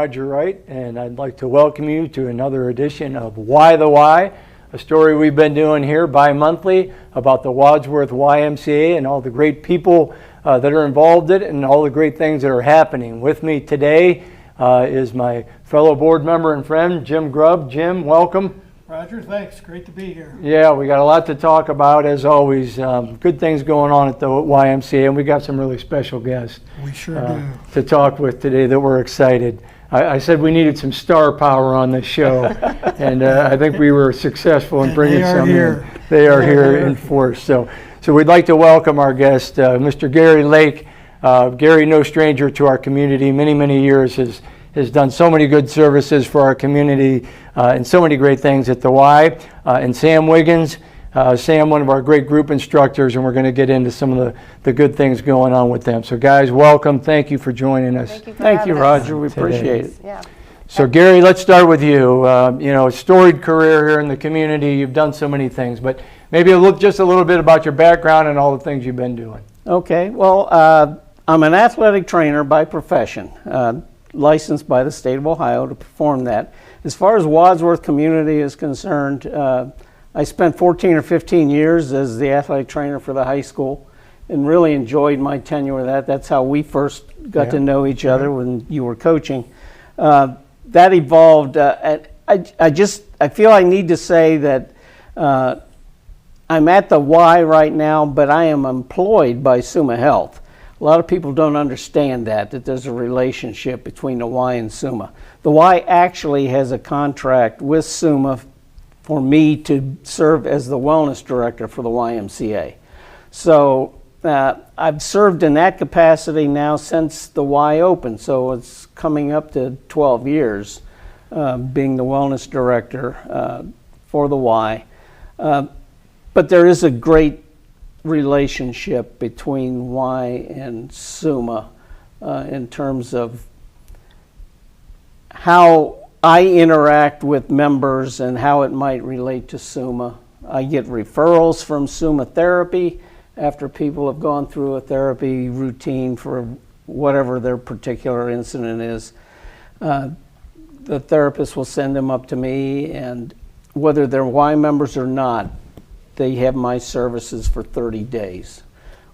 Roger Wright, and I'd like to welcome you to another edition of Why the Why, a story we've been doing here bi-monthly about the Wadsworth YMCA and all the great people that are involved in it and all the great things that are happening. With me today is my fellow board member and friend, Jim Grubb. Jim, welcome. Roger, thanks. Great to be here. Yeah, we got a lot to talk about, as always. Good things going on at the YMCA, and we got some really special guests We sure do. to talk with today that we're excited. I said we needed some star power on this show, and I think we were successful in bringing some in. They are here in force. So we'd like to welcome our guest, Mr. Gary Lake. Gary, no stranger to our community, many years, has done so many good services for our community and so many great things at the Y. And Sam Wiggins, Sam, one of our great group instructors, and we're going to get into some of the good things going on with them. So guys, welcome. Thank you for joining us. Thank you, Roger. We appreciate it. Yeah. So Gary, let's start with you. A storied career here in the community. You've done so many things, but maybe just a little bit about your background and all the things you've been doing. Okay. Well, I'm an athletic trainer by profession, licensed by the state of Ohio to perform that. As far as Wadsworth Community is concerned, I spent 14 or 15 years as the athletic trainer for the high school and really enjoyed my tenure with that. That's how we first got to know each other when you were coaching. That evolved. I feel I need to say that I'm at the Y right now, but I am employed by Summa Health. A lot of people don't understand that there's a relationship between the Y and Summa. The Y actually has a contract with Summa for me to serve as the wellness director for the YMCA. So I've served in that capacity now since the Y opened, so it's coming up to 12 years being the wellness director for the Y. But there is a great relationship between Y and Summa in terms of how I interact with members and how it might relate to Summa. I get referrals from Summa Therapy after people have gone through a therapy routine for whatever their particular incident is. The therapist will send them up to me, and whether they're Y members or not, they have my services for 30 days,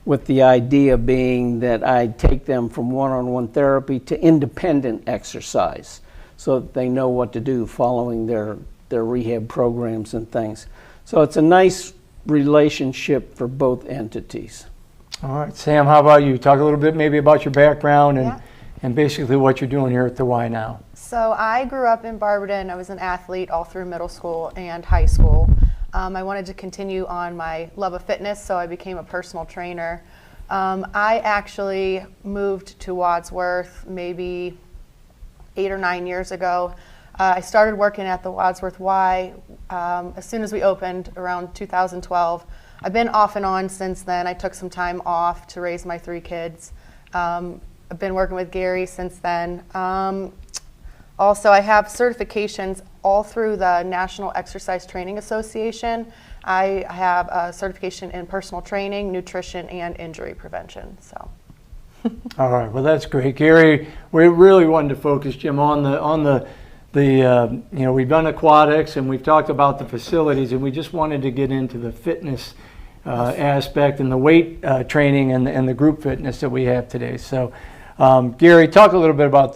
with the idea being that I take them from one-on-one therapy to independent exercise so that they know what to do following their rehab programs and things. So it's a nice relationship for both entities. All right, Sam, how about you? Talk a little bit maybe about your background and basically what you're doing here at the Y now. So I grew up in Barberton. I was an athlete all through middle school and high school. I wanted to continue on my love of fitness, so I became a personal trainer. I actually moved to Wadsworth maybe 8 or 9 years ago. I started working at the Wadsworth Y as soon as we opened around 2012. I've been off and on since then. I took some time off to raise my 3 kids. I've been working with Gary since then. Also, I have certifications all through the National Exercise Training Association. I have a certification in personal training, nutrition, and injury prevention. So. All right, well that's great, Gary. We really wanted to focus, Jim, on the we've done aquatics and we've talked about the facilities, and we just wanted to get into the fitness aspect and the weight training and the group fitness that we have today. So. Gary, talk a little bit about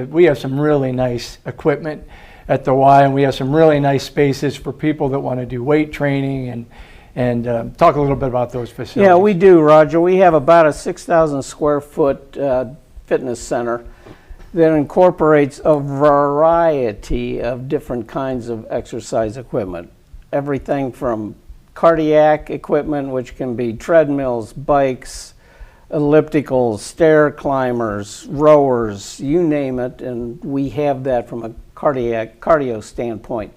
we have some really nice equipment at the Y, and we have some really nice spaces for people that want to do weight training, and talk a little bit about those facilities. Yeah, we do, Roger. We have about a 6,000 square foot fitness center that incorporates a variety of different kinds of exercise equipment. Everything from cardiac equipment, which can be treadmills, bikes, ellipticals, stair climbers, rowers, you name it, and we have that from a cardio standpoint.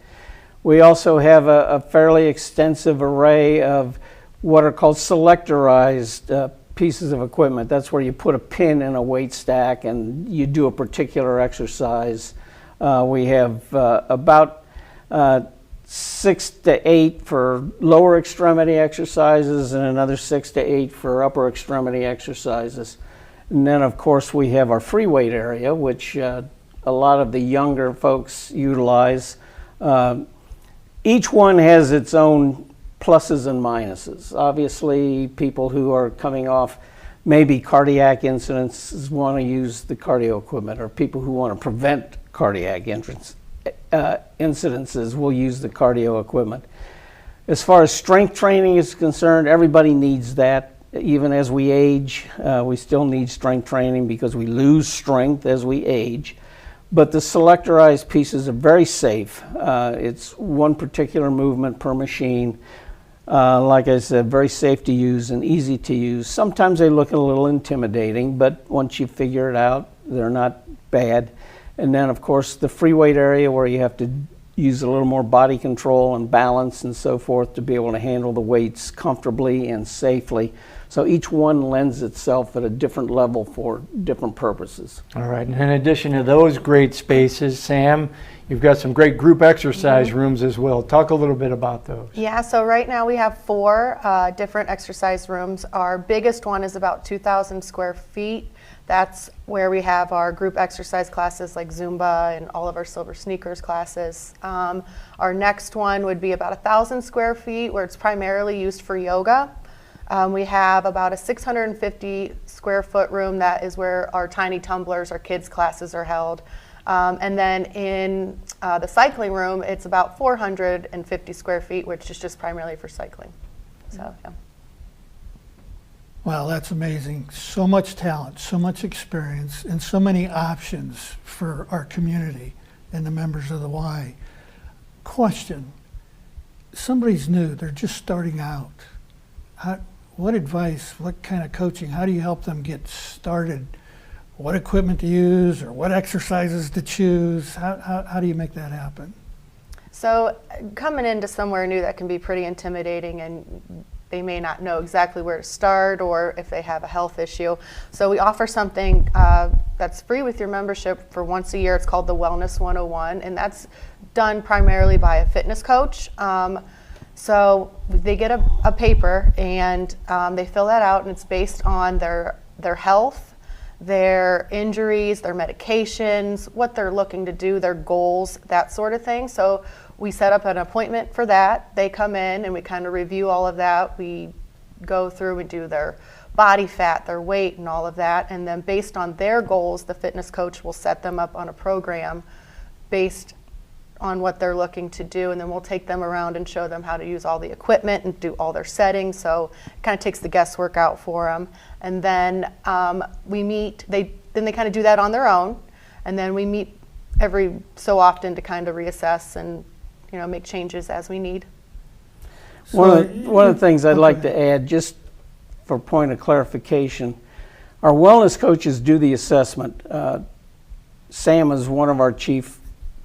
We also have a fairly extensive array of what are called selectorized pieces of equipment. That's where you put a pin in a weight stack and you do a particular exercise. We have about 6 to 8 for lower extremity exercises and another 6 to 8 for upper extremity exercises. And then of course we have our free weight area, which a lot of the younger folks utilize. Each one has its own pluses and minuses. Obviously, people who are coming off maybe cardiac incidents want to use the cardio equipment, or people who want to prevent cardiac incidences will use the cardio equipment. As far as strength training is concerned, everybody needs that. Even as we age, we still need strength training because we lose strength as we age. But the selectorized pieces are very safe. It's one particular movement per machine. Like I said, very safe to use and easy to use. Sometimes they look a little intimidating, but once you figure it out, they're not bad. And then, of course, the free weight area where you have to use a little more body control and balance and so forth to be able to handle the weights comfortably and safely. So each one lends itself at a different level for different purposes. All right, and in addition to those great spaces, Sam, you've got some great group exercise rooms as well. Talk a little bit about those. Yeah, so right now we have 4 different exercise rooms. Our biggest one is about 2,000 square feet. That's where we have our group exercise classes like Zumba and all of our Silver Sneakers classes. Our next one would be about 1,000 square feet where it's primarily used for yoga. We have about a 650 square foot room that is where our tiny tumblers, our kids' classes are held. And then in the cycling room, it's about 450 square feet, which is just primarily for cycling. So, yeah. Wow, that's amazing. So much talent, so much experience, and so many options for our community and the members of the Y. Question, somebody's new, they're just starting out. What advice, what kind of coaching, how do you help them get started? What equipment to use or what exercises to choose? How do you make that happen? So coming into somewhere new, that can be pretty intimidating, and they may not know exactly where to start or if they have a health issue. So we offer something that's free with your membership for once a year. It's called the Wellness 101, and that's done primarily by a fitness coach. So they get a paper and they fill that out, and it's based on their health, their injuries, their medications, what they're looking to do, their goals, that sort of thing. So we set up an appointment for that. They come in and we kind of review all of that. We go through and do their body fat, their weight, and all of that. And then based on their goals, the fitness coach will set them up on a program based on what they're looking to do, and then we'll take them around and show them how to use all the equipment and do all their settings. So it kind of takes the guesswork out for them. And then we meet, they kind of do that on their own, and then we meet every so often to kind of reassess and make changes as we need. One of the things I'd like to add, just for point of clarification, our wellness coaches do the assessment. Sam is one of our chief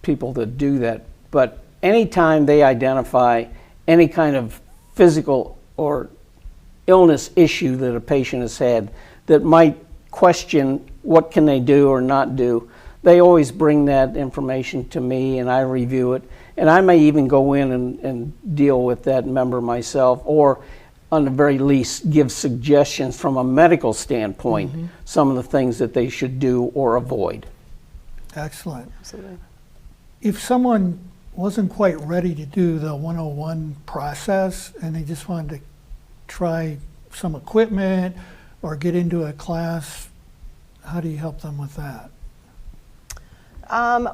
people that do that, but anytime they identify any kind of physical or illness issue that a patient has had that might question what can they do or not do, they always bring that information to me and I review it, and I may even go in and deal with that member myself, or on the very least give suggestions from a medical standpoint, some of the things that they should do or avoid. Excellent. Absolutely. If someone wasn't quite ready to do the 101 process and they just wanted to try some equipment or get into a class, how do you help them with that?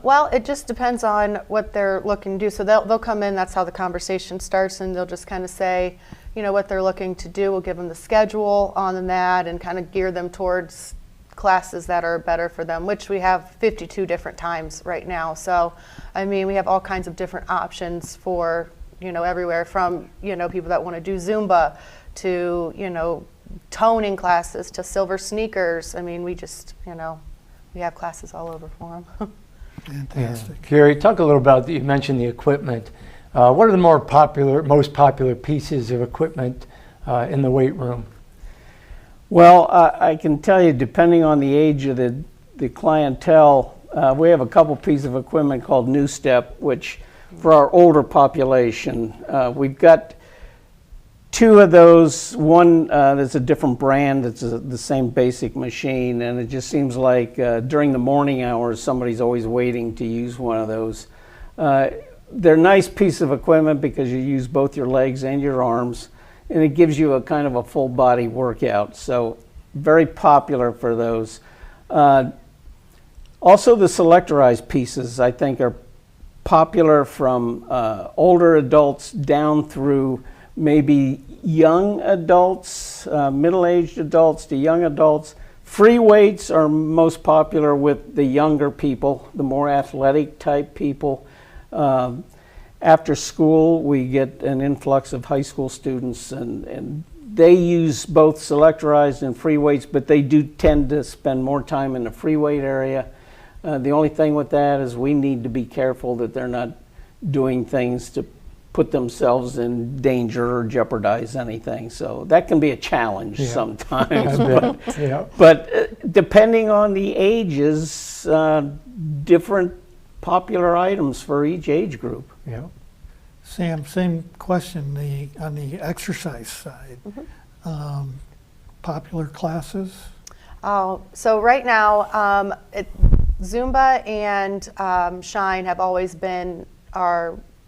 Well, it just depends on what they're looking to do. So they'll come in, that's how the conversation starts, and they'll just kind of say, what they're looking to do. We'll give them the schedule on that and kind of gear them towards classes that are better for them, which we have 52 different times right now. So, we have all kinds of different options for, everywhere from, people that want to do Zumba to, toning classes to Silver Sneakers. We just, we have classes all over for them. Fantastic. Yeah. Gary, talk a little about, you mentioned the equipment. What are the most popular pieces of equipment in the weight room? Well, I can tell you, depending on the age of the clientele, we have a couple pieces of equipment called New Step, which for our older population, we've got two of those. One that's a different brand. It's the same basic machine, and it just seems like during the morning hours, somebody's always waiting to use one of those. They're a nice piece of equipment because you use both your legs and your arms, and it gives you a kind of a full body workout. So very popular for those. Also, the selectorized pieces, I think, are popular from older adults down through maybe young adults, middle-aged adults to young adults. Free weights are most popular with the younger people, the more athletic type people. After school, we get an influx of high school students, and they use both selectorized and free weights, but they do tend to spend more time in the free weight area. The only thing with that is we need to be careful that they're not doing things to put themselves in danger or jeopardize anything. So that can be a challenge sometimes. But depending on the ages, different popular items for each age group. Yeah. Sam, same question on the exercise side. Popular classes? Oh, so right now, Zumba and Shine have always been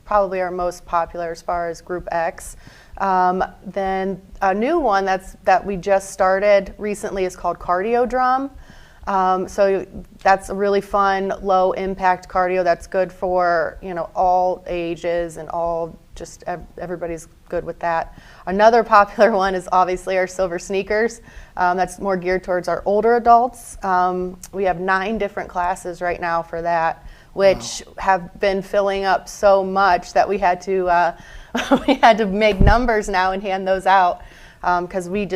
probably our most popular as far as Group X. Then a new one that we just started recently is called Cardio Drum. So that's a really fun, low impact cardio that's good for, all ages and everybody's good with that. Another popular one is obviously our Silver Sneakers. That's more geared towards our older adults. We have 9 different classes right now for that, which have been filling up so much that we had to make numbers now and hand those out, because we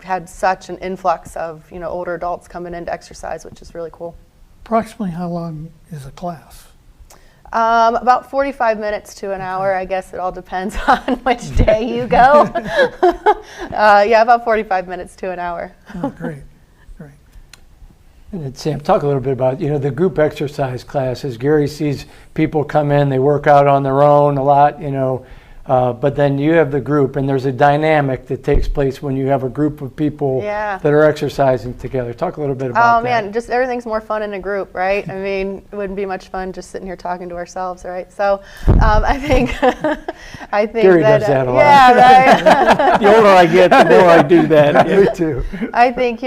had such an influx of older adults coming into exercise, which is really cool. Approximately how long is a class? About 45 minutes to an hour. I guess it all depends on which day you go. About 45 minutes to an hour. Oh, great. And then, Sam, talk a little bit about, the group exercise classes. Gary sees people come in, they work out on their own a lot, but then you have the group, and there's a dynamic that takes place when you have a group of people that are exercising together. Talk a little bit about that. Oh, man, just everything's more fun in a group, right? I mean, it wouldn't be much fun just sitting here talking to ourselves, right? So I think Gary does that a lot. Yeah, right. The older I get, the more I do that. Me too. I think,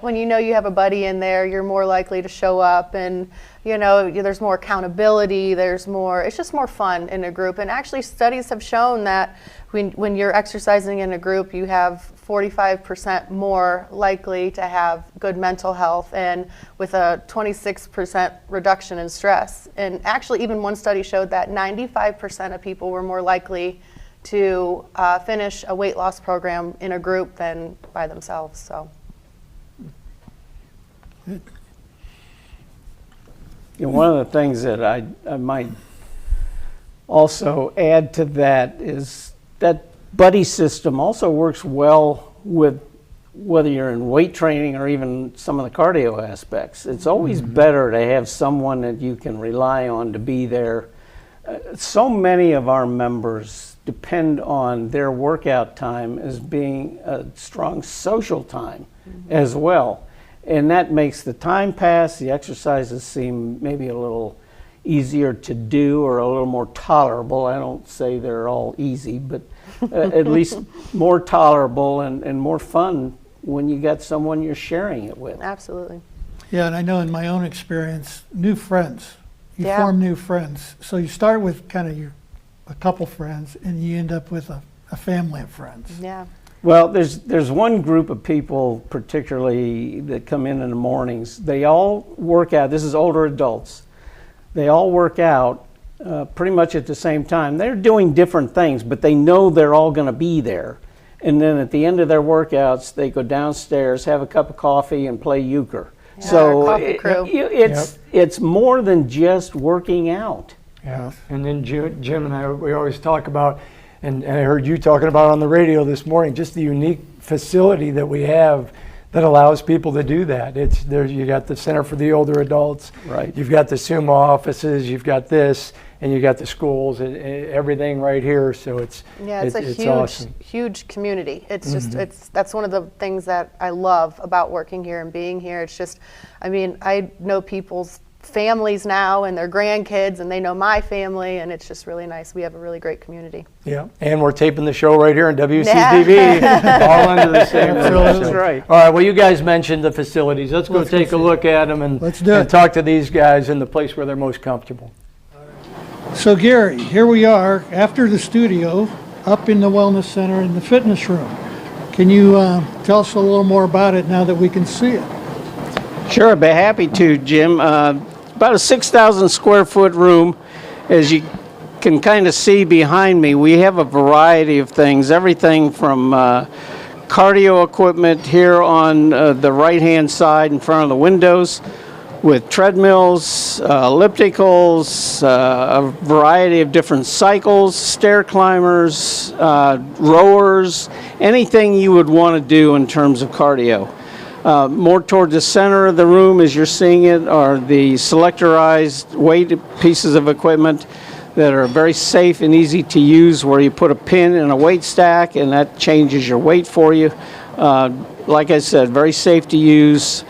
when you have a buddy in there, you're more likely to show up, and there's more accountability, it's just more fun in a group. And actually studies have shown that when you're exercising in a group, you have 45% more likely to have good mental health, and with a 26% reduction in stress. And actually even one study showed that 95% of people were more likely to finish a weight loss program in a group than by themselves. So. One of the things that I might also add to that is that buddy system also works well with whether you're in weight training or even some of the cardio aspects. It's always better to have someone that you can rely on to be there. So many of our members depend on their workout time as being a strong social time as well. And that makes the time pass, the exercises seem maybe a little easier to do or a little more tolerable. I don't say they're all easy, but at least more tolerable and more fun when you got someone you're sharing it with. Absolutely. Yeah, and I know in my own experience, new friends. You form new friends. So you start with kind of a couple friends, and you end up with a family of friends. Yeah. Well, there's one group of people particularly that come in the mornings. They all work out. This is older adults. They all work out pretty much at the same time. They're doing different things, but they know they're all going to be there. And then at the end of their workouts, they go downstairs, have a cup of coffee, and play euchre. Yeah, so coffee crew. It's more than just working out. Yeah, and then Jim and I, we always talk about, and I heard you talking about on the radio this morning, just the unique facility that we have that allows people to do that. It's there. You got the Center for the Older Adults. Right. You've got the SUMA offices. You've got this, and you got the schools and everything right here. So it's Yeah, it's huge, awesome. huge community. It's just, that's one of the things that I love about working here and being here. It's just, I mean, I know people's families now and their grandkids, and they know my family, and it's just really nice. We have a really great community. Yeah, and we're taping the show right here on WCTV, all under the same roof. Absolutely. So- right. All right, well, you guys mentioned the facilities. Let's go take a look at them and, Let's do and it. talk to these guys in the place where they're most comfortable. So Gary, here we are after the studio, up in the Wellness Center in the fitness room. Can you tell us a little more about it now that we can see it? Sure, I'd be happy to, Jim. About a 6,000 square foot room. As you can kind of see behind me, we have a variety of things, everything from cardio equipment here on the right-hand side in front of the windows, with treadmills, ellipticals, a variety of different cycles, stair climbers, rowers, anything you would want to do in terms of cardio. More toward the center of the room, as you're seeing it, are the selectorized weight pieces of equipment that are very safe and easy to use, where you put a pin in a weight stack and that changes your weight for you. Like I said, very safe to use.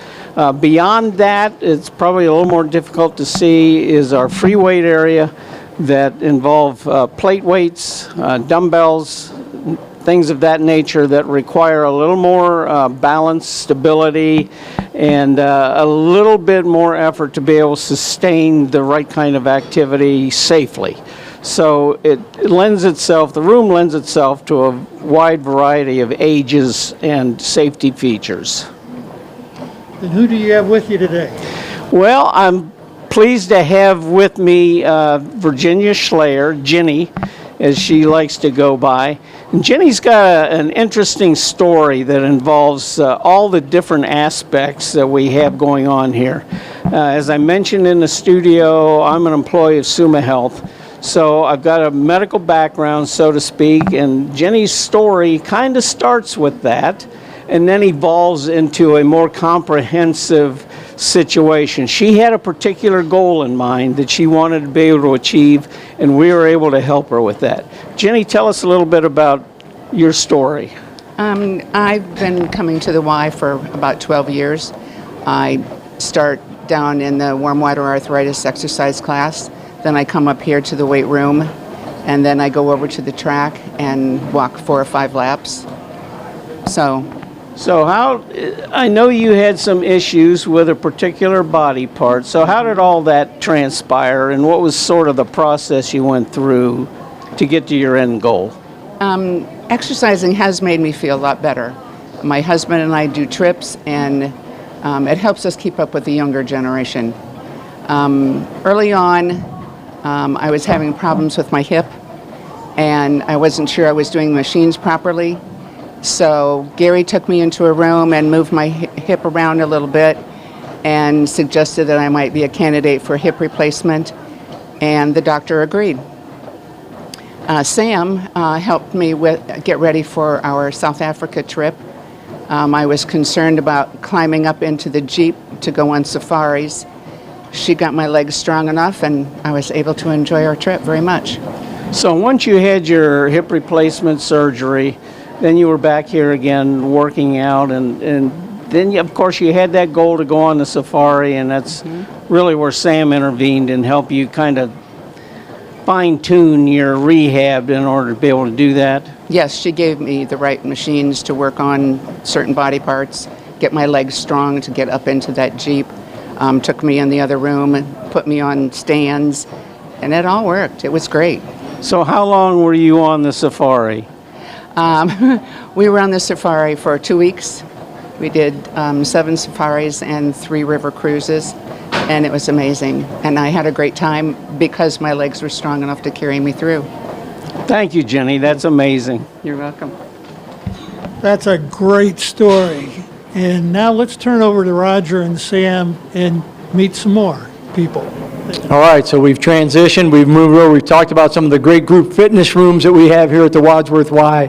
Beyond that, it's probably a little more difficult to see, is our free weight area that involve plate weights, dumbbells, things of that nature that require a little more balance, stability, and a little bit more effort to be able to sustain the right kind of activity safely. So it lends itself, the room lends itself to a wide variety of ages and safety features. And who do you have with you today? Well, I'm pleased to have with me Virginia Schleyer, Ginny, as she likes to go by. And Ginny's got an interesting story that involves all the different aspects that we have going on here. As I mentioned in the studio, I'm an employee of Summa Health, so I've got a medical background, so to speak, and Ginny's story kind of starts with that and then evolves into a more comprehensive situation. She had a particular goal in mind that she wanted to be able to achieve, and we were able to help her with that. Jenny, tell us a little bit about your story. I've been coming to the Y for about 12 years. I start down in the warm water arthritis exercise class, then I come up here to the weight room, and then I go over to the track and walk 4 or 5 laps. So how, I know you had some issues with a particular body part, so how did all that transpire, and what was sort of the process you went through to get to your end goal? Exercising has made me feel a lot better. My husband and I do trips, and it helps us keep up with the younger generation. Early on, I was having problems with my hip, and I wasn't sure I was doing the machines properly. So Gary took me into a room and moved my hip around a little bit and suggested that I might be a candidate for hip replacement, and the doctor agreed. Sam helped me get ready for our South Africa trip. I was concerned about climbing up into the Jeep to go on safaris. She got my legs strong enough, and I was able to enjoy our trip very much. So once you had your hip replacement surgery, then you were back here again working out, and then of course you had that goal to go on the safari, and that's really where Sam intervened and helped you kind of fine-tune your rehab in order to be able to do that. Yes, she gave me the right machines to work on certain body parts, get my legs strong to get up into that Jeep, took me in the other room and put me on stands, and it all worked. It was great. So how long were you on the safari? We were on the safari for 2 weeks. We did 7 safaris and 3 river cruises, and it was amazing. And I had a great time because my legs were strong enough to carry me through. Thank you, Jenny. That's amazing. You're welcome. That's a great story. And now let's turn over to Roger and Sam and meet some more people. All right, so we've transitioned, we've moved over, we've talked about some of the great group fitness rooms that we have here at the Wadsworth Y.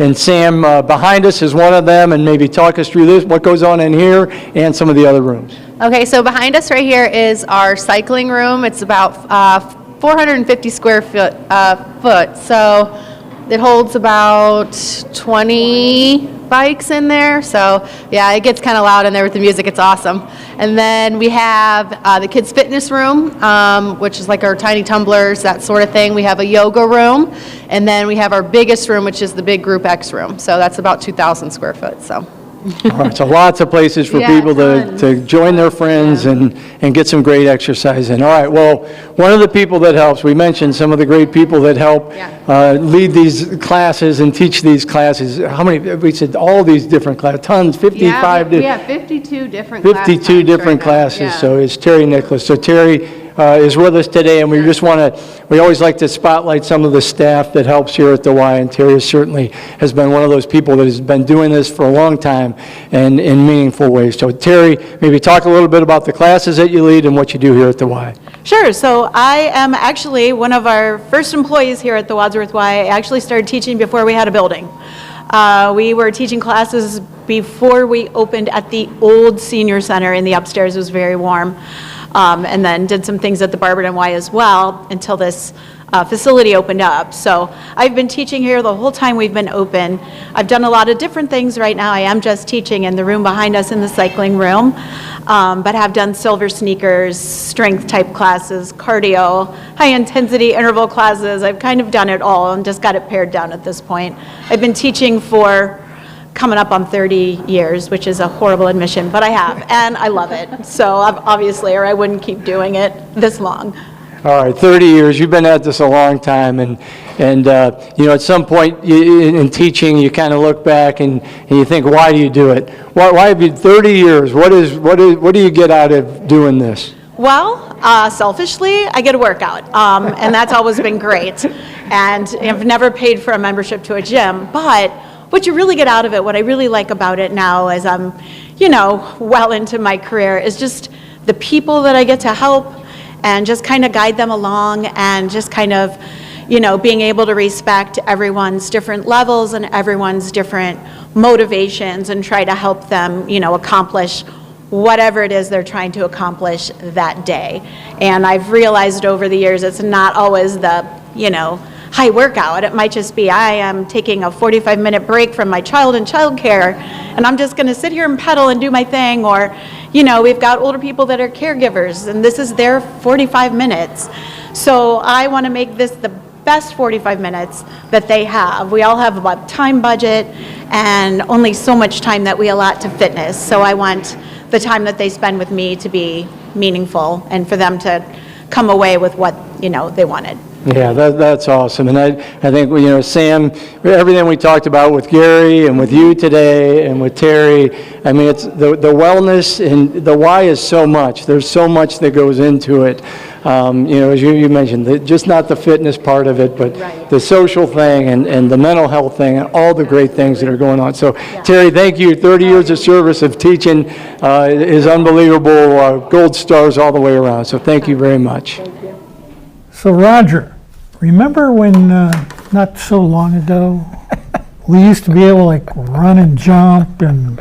And Sam, behind us is one of them, and maybe talk us through this, what goes on in here, and some of the other rooms. Okay, so behind us right here is our cycling room. It's about 450 square foot, so it holds about 20 bikes in there. So yeah, it gets kind of loud in there with the music. It's awesome. And then we have the kids fitness room, which is like our tiny tumblers, that sort of thing. We have a yoga room, and then we have our biggest room, which is the big group X room. So that's about 2,000 square foot. So. All right, so lots of places for Yeah, people to join their friends and get some great exercise in. All right, well, one of the people that helps, we mentioned some of the great people that help lead these classes and teach these classes. How many, we said all these different classes, tons, 55. We have 52 different 52 different classes, so it's Terry Nicholas. So Terry is with us today, and we just want to, we always like to spotlight some of the staff that helps here at the Y, and Terry certainly has been one of those people that has been doing this for a long time and in meaningful ways. So Terry, maybe talk a little bit about the classes that you lead and what you do here at the Y. Sure. So I am actually one of our first employees here at the Wadsworth Y. I actually started teaching before we had a building. We were teaching classes before we opened at the old senior center in the upstairs. It was very warm. And then did some things at the Barberton Y as well until this facility opened up. So I've been teaching here the whole time we've been open. I've done a lot of different things right now. I am just teaching in the room behind us in the cycling room, but have done silver sneakers, strength type classes, cardio, high intensity interval classes. I've kind of done it all and just got it pared down at this point. I've been teaching for coming up on 30 years, which is a horrible admission, but I have, and I love it. So obviously, or I wouldn't keep doing it this long. All right, 30 years, you've been at this a long time, and you know, at some point in teaching, you kind of look back and you think, why do you do it? Why have you 30 years? What do you get out of doing this? Well, selfishly, I get a workout, and that's always been great. And I've never paid for a membership to a gym, but what you really get out of it, what I really like about it now as I'm, you know, well into my career, is just the people that I get to help and just kind of guide them along, and just kind of, you know, being able to respect everyone's different levels and everyone's different motivations and try to help them, you know, accomplish whatever it is they're trying to accomplish that day. And I've realized over the years it's not always the, you know, high workout. It might just be I am taking a 45-minute break from my child in childcare, and I'm just going to sit here and pedal and do my thing. Or, you know, we've got older people that are caregivers, and this is their 45 minutes. So I want to make this the best 45 minutes that they have. We all have a time budget and only so much time that we allot to fitness. So I want the time that they spend with me to be meaningful and for them to come away with what, you know, they wanted. Yeah, that's awesome. And I think, you know, Sam, everything we talked about with Gary and with you today and with Terry, I mean, it's the wellness, and the why is so much. There's so much that goes into it. You know, as you mentioned, just not the fitness part of it, but the social thing and the mental health thing and all the great things that are going on. So, Terry, thank you. 30 years of service of teaching is unbelievable. Gold stars all the way around. So thank you very much. So Roger, remember when not so long ago we used to be able to like run and jump and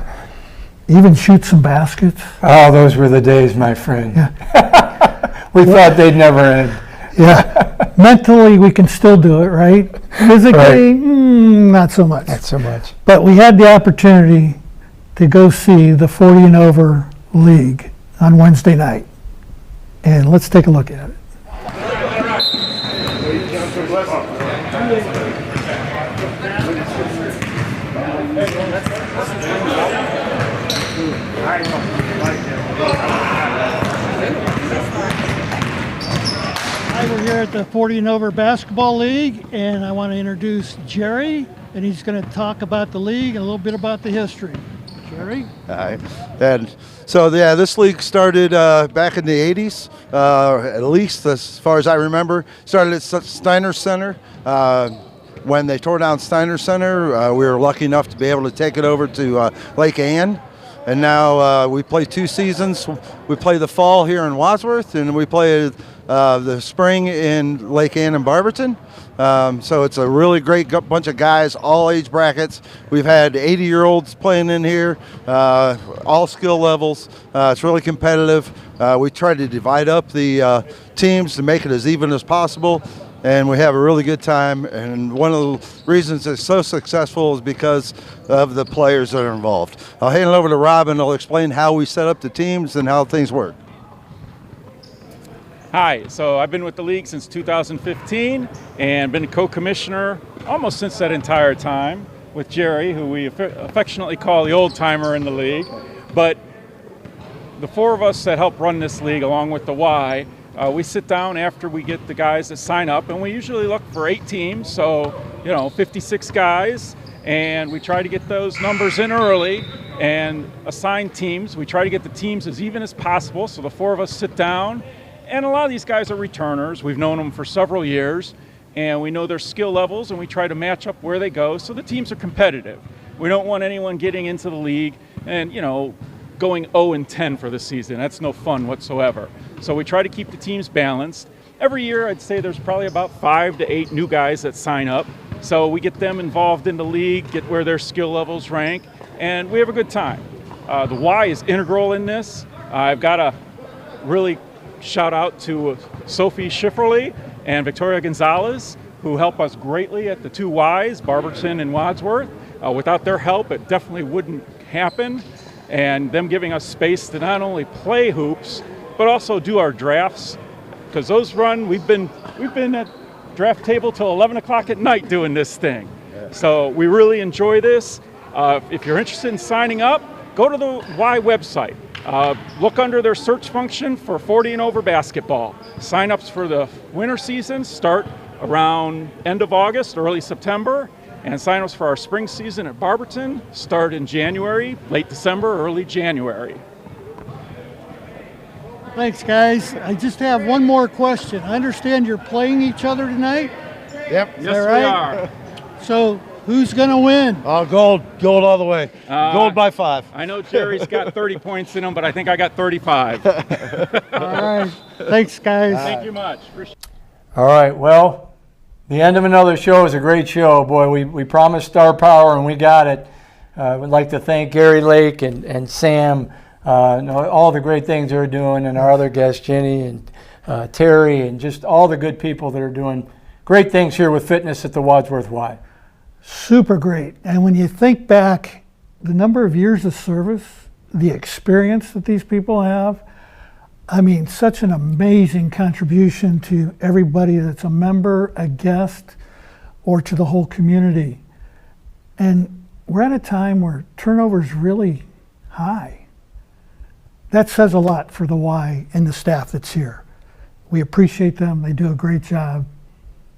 even shoot some baskets? Oh, those were the days, my friend. Yeah. We thought they'd never end. Yeah. Mentally we can still do it, right? Physically, not so much. Not so much. But we had the opportunity to go see the 40 and over league on Wednesday night. And let's take a look at it. Hi, we're here at the 40 and over basketball league, and I want to introduce Jerry, and he's going to talk about the league and a little bit about the history. Jerry? Hi. And so, yeah, this league started back in the 80s, at least as far as I remember. Started at Steiner Center. When they tore down Steiner Center, we were lucky enough to be able to take it over to Lake Ann. And now we play 2 seasons. We play the fall here in Wadsworth, and we play the spring in Lake Ann and Barberton. So it's a really great bunch of guys, all age brackets. We've had 80-year-olds playing in here, all skill levels. It's really competitive. We try to divide up the teams to make it as even as possible, and we have a really good time. And one of the reasons it's so successful is because of the players that are involved. I'll hand it over to Robin. He'll explain how we set up the teams and how things work. Hi, so I've been with the league since 2015 and been a co-commissioner almost since that entire time with Jerry, who we affectionately call the old-timer in the league. But the four of us that help run this league, along with the Y, we sit down after we get the guys that sign up, and we usually look for 8 teams, so 56 guys, and we try to get those numbers in early and assign teams. We try to get the teams as even as possible, so the four of us sit down. And a lot of these guys are returners. We've known them for several years, and we know their skill levels, and we try to match up where they go so the teams are competitive. We don't want anyone getting into the league and, going 0-10 for the season. That's no fun whatsoever. So we try to keep the teams balanced. Every year, I'd say there's probably about 5 to 8 new guys that sign up. So we get them involved in the league, get where their skill levels rank, and we have a good time. The Y is integral in this. I've got to really shout out to Sophie Schifferly and Victoria Gonzalez, who help us greatly at the 2 Ys, Barberton and Wadsworth. Without their help, it definitely wouldn't happen. And them giving us space to not only play hoops, but also do our drafts. Because those run, we've been at draft table till 11 o'clock at night doing this thing. Yeah. So we really enjoy this. If you're interested in signing up, go to the Y website. Look under their search function for 40 and over basketball. Sign-ups for the winter season start around end of August, early September, and sign-ups for our spring season at Barberton start in January, late December, early January. Thanks, guys. I just have one more question. I understand you're playing each other tonight? Yep. Yes, right? We are. So who's going to win? Gold all the way. Gold by 5. I know Jerry's got 30 points in him, but I think I got 35. All right. Thanks, guys. Thank you much. All right, well, the end of another show is a great show. Boy, we promised star power, and we got it. We'd like to thank Gary Lake and Sam, all the great things they're doing, and our other guests, Jenny and Terry, and just all the good people that are doing great things here with fitness at the Wadsworth Y. Super great. And when you think back, the number of years of service, the experience that these people have, I mean, such an amazing contribution to everybody that's a member, a guest, or to the whole community. And we're at a time where turnover is really high. That says a lot for the Y and the staff that's here. We appreciate them. They do a great job.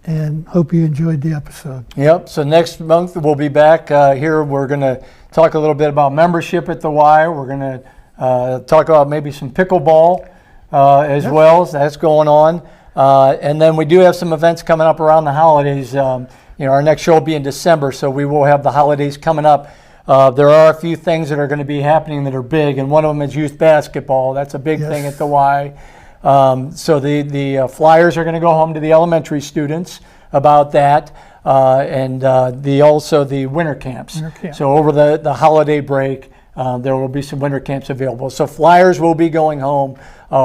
And hope you enjoyed the episode. Yep, so next month we'll be back here. We're going to talk a little bit about membership at the Y. We're going to talk about maybe some pickleball as well, as that's going on. And then we do have some events coming up around the holidays. Our next show will be in December, so we will have the holidays coming up. There are a few things that are going to be happening that are big, and one of them is youth basketball. That's a big thing at the Y. So the flyers are going to go home to the elementary students about that, and also the winter camps. So over the holiday break, there will be some winter camps available. So flyers will be going home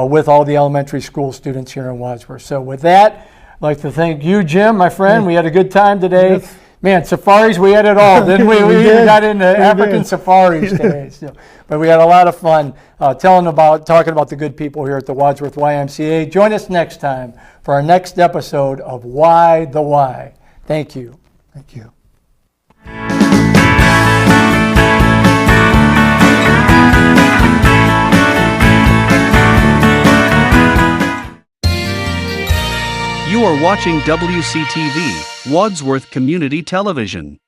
with all the elementary school students here in Wadsworth. So with that, I'd like to thank you, Jim, my friend. We had a good time today. Yes. Man, safaris, we had it all, didn't we? We even got into African safaris today. So, but we had a lot of fun talking about the good people here at the Wadsworth YMCA. Join us next time for our next episode of Why the Y. Thank you. Thank you. You are watching WCTV, Wadsworth Community Television.